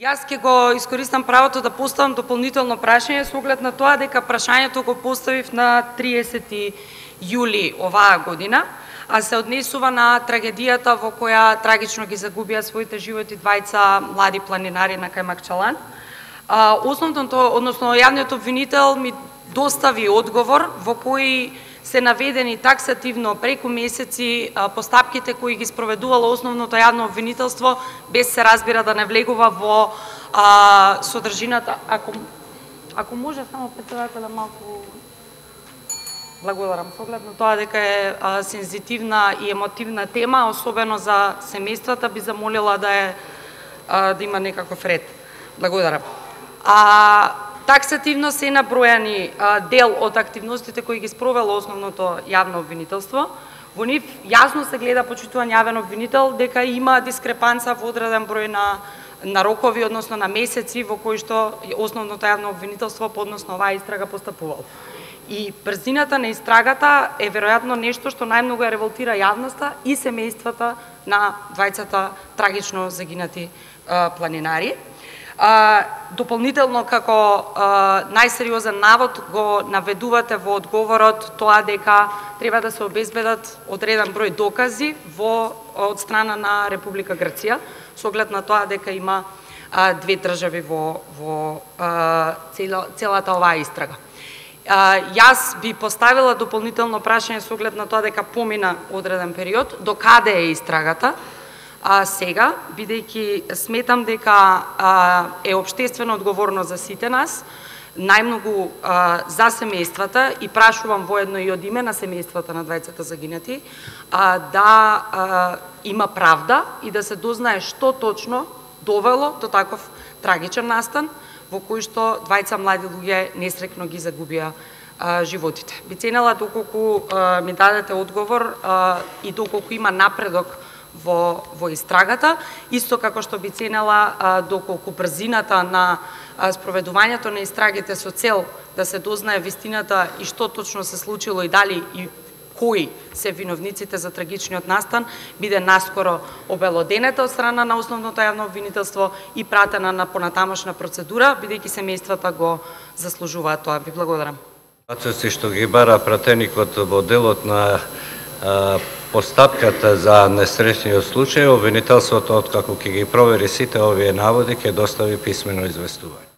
Јас ќе го искористам правото да поставам дополнително прашање со оглед на тоа дека прашањето го поставив на 30 јули оваа година, а се однесува на трагедијата во која трагично ги загубија своите животи двајца млади планинари на Кајмакчалан. Јавниот обвинител ми достави одговор во кој се наведени таксативно преку месеци постапките кои ги спроведувало основното јавно обвинителство, без се разбира да не влегува во содржината. Ако може само председателя малку. Благодарам. Со оглед на тоа дека е сензитивна и емотивна тема, особено за семејствата, би замолила да има некаков ред. Благодарам. Таксативно се набројани дел од активностите кои ги спровело основното јавно обвинителство. Во нив јасно се гледа, почитуван јавен обвинител, дека има дискрепанца во одреден број на рокови, односно на месеци во кои што основното јавно обвинителство подносно оваа истрага постапувало. И брзината на истрагата е веројатно нешто што најмногу ја револтира јавноста и семејствата на двајцата трагично загинати планинари. Дополнително, како најсериозен навод го наведувате во одговорот тоа дека треба да се обезбедат одреден број докази од страна на Република Грција, со оглед на тоа дека има две држави во целата оваа истрага. Јас би поставила дополнително прашање со оглед на тоа дека помина одреден период, до каде е истрагата сега, бидејќи сметам дека е општествена одговорност за сите нас, најмногу за семејствата, и прашувам воедно и од име на семејствата на двајцата загинати, да има правда и да се дознае што точно довело до таков трагичен настан, во кој што двајца млади луѓе несреќно ги загубија животите. Би ценела доколку ми дадете одговор и доколку има напредок во истрагата, исто како што би ценела доколку брзината на спроведувањето на истрагите со цел да се дознае вистината и што точно се случило и дали и кои се виновниците за трагичниот настан, биде наскоро обелоденета од страна на основното јавно обвинителство и пратена на понатамошна процедура, бидејќи семејствата го заслужуваат тоа. Ви благодарам. Процеси што ги бара пратеникот во делот на постапката за несреќниот случај, обвинителството, откако ќе ги провери сите овие наводи, ќе достави писмено известување.